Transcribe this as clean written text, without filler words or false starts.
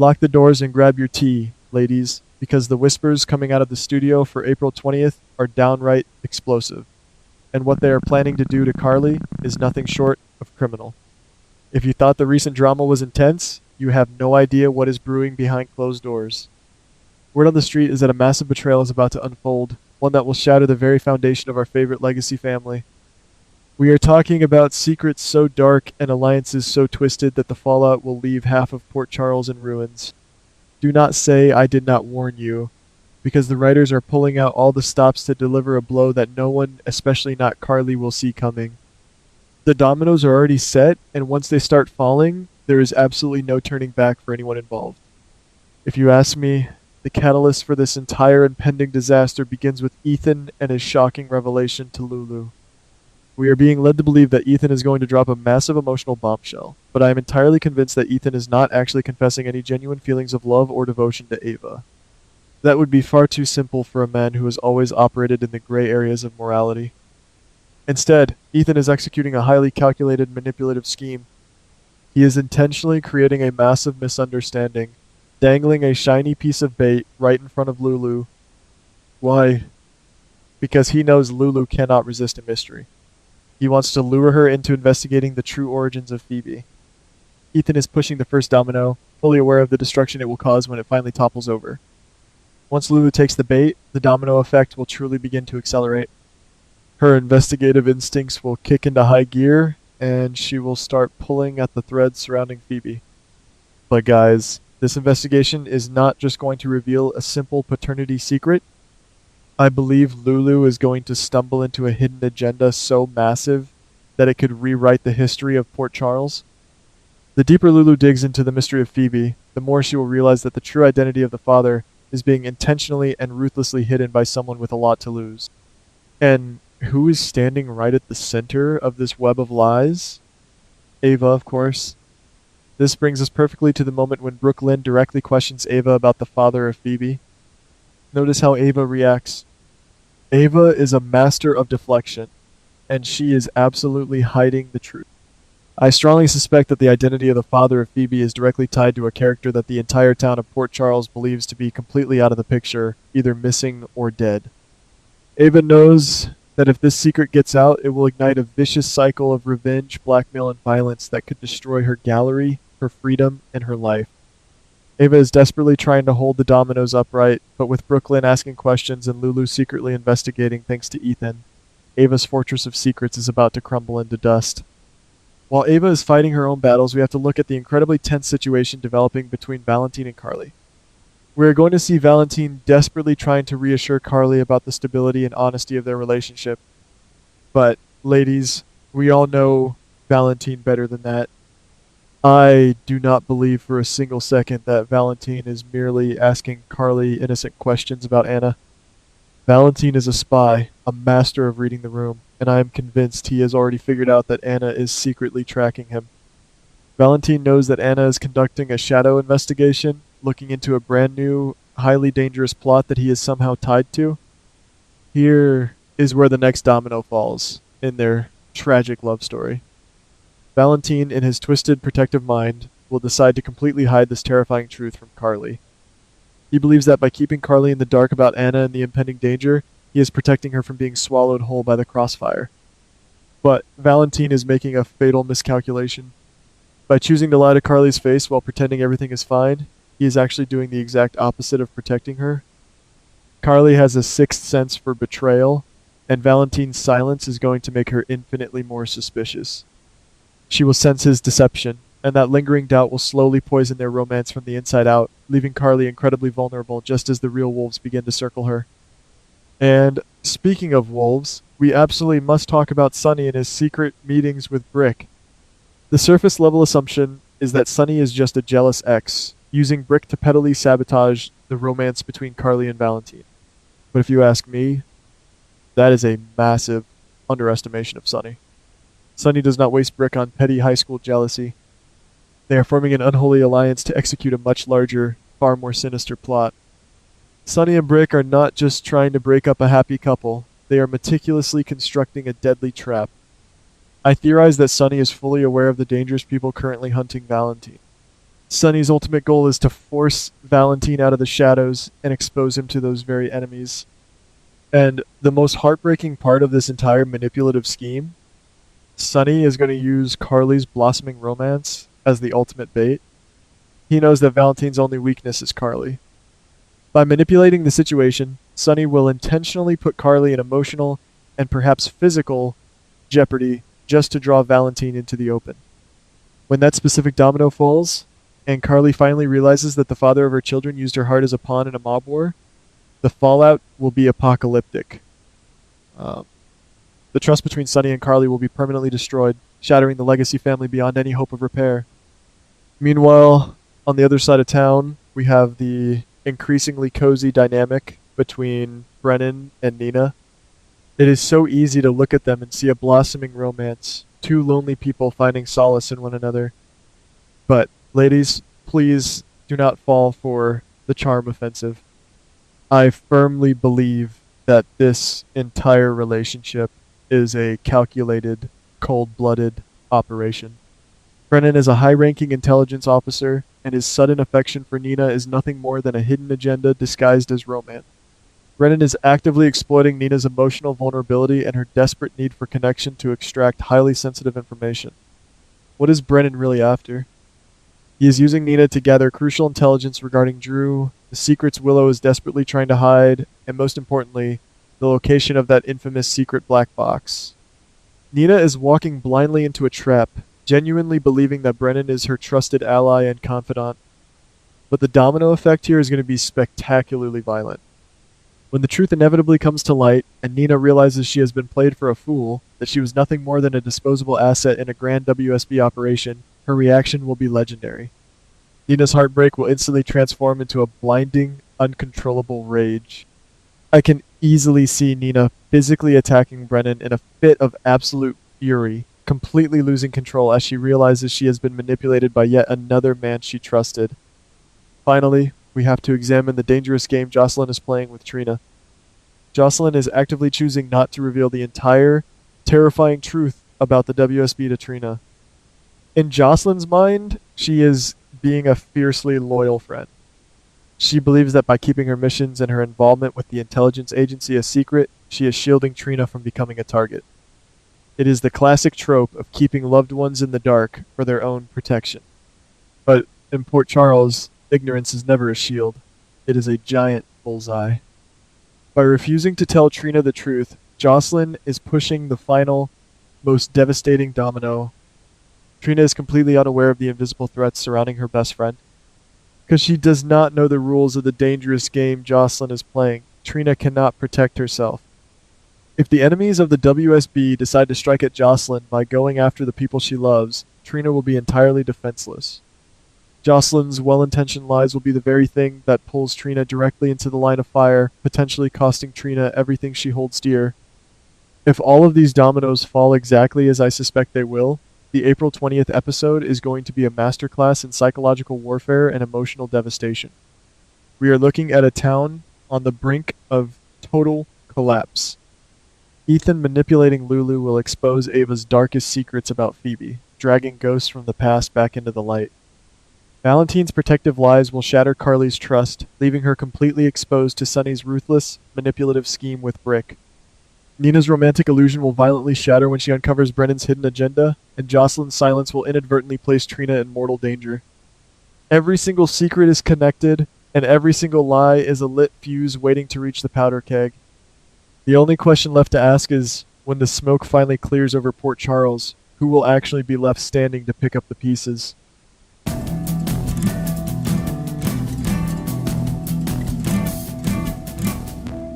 Lock the doors and grab your tea, ladies, because the whispers coming out of the studio for April 20th are downright explosive, and what they are planning to do to Carly is nothing short of criminal. If you thought the recent drama was intense, you have no idea what is brewing behind closed doors. Word on the street is that a massive betrayal is about to unfold, one that will shatter the very foundation of our favorite legacy family. We are talking about secrets so dark and alliances so twisted that the fallout will leave half of Port Charles in ruins. Do not say I did not warn you, because the writers are pulling out all the stops to deliver a blow that no one, especially not Carly, will see coming. The dominoes are already set, and once they start falling, there is absolutely no turning back for anyone involved. If you ask me, the catalyst for this entire impending disaster begins with Ethan and his shocking revelation to Lulu. We are being led to believe that Ethan is going to drop a massive emotional bombshell, but I am entirely convinced that Ethan is not actually confessing any genuine feelings of love or devotion to Ava. That would be far too simple for a man who has always operated in the gray areas of morality. Instead, Ethan is executing a highly calculated manipulative scheme. He is intentionally creating a massive misunderstanding, dangling a shiny piece of bait right in front of Lulu. Why? Because he knows Lulu cannot resist a mystery. He wants to lure her into investigating the true origins of Phoebe. Ethan is pushing the first domino, fully aware of the destruction it will cause when it finally topples over. Once Lulu takes the bait, the domino effect will truly begin to accelerate. Her investigative instincts will kick into high gear, and she will start pulling at the threads surrounding Phoebe. But guys, this investigation is not just going to reveal a simple paternity secret. I believe Lulu is going to stumble into a hidden agenda so massive that it could rewrite the history of Port Charles. The deeper Lulu digs into the mystery of Phoebe, the more she will realize that the true identity of the father is being intentionally and ruthlessly hidden by someone with a lot to lose. And who is standing right at the center of this web of lies? Ava, of course. This brings us perfectly to the moment when Brooklyn directly questions Ava about the father of Phoebe. Notice how Ava reacts. Ava is a master of deflection, and she is absolutely hiding the truth. I strongly suspect that the identity of the father of Phoebe is directly tied to a character that the entire town of Port Charles believes to be completely out of the picture, either missing or dead. Ava knows that if this secret gets out, it will ignite a vicious cycle of revenge, blackmail, and violence that could destroy her gallery, her freedom, and her life. Ava is desperately trying to hold the dominoes upright, but with Brooklyn asking questions and Lulu secretly investigating thanks to Ethan, Ava's fortress of secrets is about to crumble into dust. While Ava is fighting her own battles, we have to look at the incredibly tense situation developing between Valentine and Carly. We are going to see Valentine desperately trying to reassure Carly about the stability and honesty of their relationship. But, ladies, we all know Valentine better than that. I do not believe for a single second that Valentine is merely asking Carly innocent questions about Anna. Valentine is a spy, a master of reading the room, and I am convinced he has already figured out that Anna is secretly tracking him. Valentine knows that Anna is conducting a shadow investigation, looking into a brand new, highly dangerous plot that he is somehow tied to. Here is where the next domino falls in their tragic love story. Valentine, in his twisted, protective mind, will decide to completely hide this terrifying truth from Carly. He believes that by keeping Carly in the dark about Anna and the impending danger, he is protecting her from being swallowed whole by the crossfire. But Valentine is making a fatal miscalculation. By choosing to lie to Carly's face while pretending everything is fine, he is actually doing the exact opposite of protecting her. Carly has a sixth sense for betrayal, and Valentine's silence is going to make her infinitely more suspicious. She will sense his deception, and that lingering doubt will slowly poison their romance from the inside out, leaving Carly incredibly vulnerable just as the real wolves begin to circle her. And speaking of wolves, we absolutely must talk about Sonny and his secret meetings with Brick. The surface level assumption is that Sonny is just a jealous ex, using Brick to pettily sabotage the romance between Carly and Valentine. But if you ask me, that is a massive underestimation of Sonny. Sonny does not waste Brick on petty high school jealousy. They are forming an unholy alliance to execute a much larger, far more sinister plot. Sonny and Brick are not just trying to break up a happy couple, they are meticulously constructing a deadly trap. I theorize that Sonny is fully aware of the dangerous people currently hunting Valentine. Sunny's ultimate goal is to force Valentine out of the shadows and expose him to those very enemies. And the most heartbreaking part of this entire manipulative scheme, Sunny is going to use Carly's blossoming romance as the ultimate bait. He knows that Valentine's only weakness is Carly. By manipulating the situation, Sunny will intentionally put Carly in emotional and perhaps physical jeopardy just to draw Valentine into the open. When that specific domino falls, and Carly finally realizes that the father of her children used her heart as a pawn in a mob war, the fallout will be apocalyptic. The trust between Sunny and Carly will be permanently destroyed, shattering the legacy family beyond any hope of repair. Meanwhile, on the other side of town, we have the increasingly cozy dynamic between Brennan and Nina. It is so easy to look at them and see a blossoming romance, two lonely people finding solace in one another. But, ladies, please do not fall for the charm offensive. I firmly believe that this entire relationship is a calculated, cold-blooded operation. Brennan is a high-ranking intelligence officer, and his sudden affection for Nina is nothing more than a hidden agenda disguised as romance. Brennan is actively exploiting Nina's emotional vulnerability and her desperate need for connection to extract highly sensitive information. What is Brennan really after? He is using Nina to gather crucial intelligence regarding Drew, the secrets Willow is desperately trying to hide, and most importantly, the location of that infamous secret black box. Nina is walking blindly into a trap, genuinely believing that Brennan is her trusted ally and confidant. But the domino effect here is going to be spectacularly violent. When the truth inevitably comes to light, and Nina realizes she has been played for a fool, that she was nothing more than a disposable asset in a grand WSB operation, her reaction will be legendary. Nina's heartbreak will instantly transform into a blinding, uncontrollable rage. I can easily see Nina physically attacking Brennan in a fit of absolute fury, completely losing control as she realizes she has been manipulated by yet another man she trusted. Finally, we have to examine the dangerous game Jocelyn is playing with Trina. Jocelyn is actively choosing not to reveal the entire, terrifying truth about the WSB to Trina. In Jocelyn's mind, she is being a fiercely loyal friend. She believes that by keeping her missions and her involvement with the intelligence agency a secret, she is shielding Trina from becoming a target. It is the classic trope of keeping loved ones in the dark for their own protection. But in Port Charles, ignorance is never a shield. It is a giant bullseye. By refusing to tell Trina the truth, Jocelyn is pushing the final, most devastating domino. Trina is completely unaware of the invisible threats surrounding her best friend. Because she does not know the rules of the dangerous game Jocelyn is playing, Trina cannot protect herself. If the enemies of the WSB decide to strike at Jocelyn by going after the people she loves, Trina will be entirely defenseless. Jocelyn's well-intentioned lies will be the very thing that pulls Trina directly into the line of fire, potentially costing Trina everything she holds dear. If all of these dominoes fall exactly as I suspect they will, the April 20th episode is going to be a masterclass in psychological warfare and emotional devastation. We are looking at a town on the brink of total collapse. Ethan manipulating Lulu will expose Ava's darkest secrets about Phoebe, dragging ghosts from the past back into the light. Valentine's protective lies will shatter Carly's trust, leaving her completely exposed to Sunny's ruthless, manipulative scheme with Brick. Nina's romantic illusion will violently shatter when she uncovers Brennan's hidden agenda, and Jocelyn's silence will inadvertently place Trina in mortal danger. Every single secret is connected, and every single lie is a lit fuse waiting to reach the powder keg. The only question left to ask is, when the smoke finally clears over Port Charles, who will actually be left standing to pick up the pieces?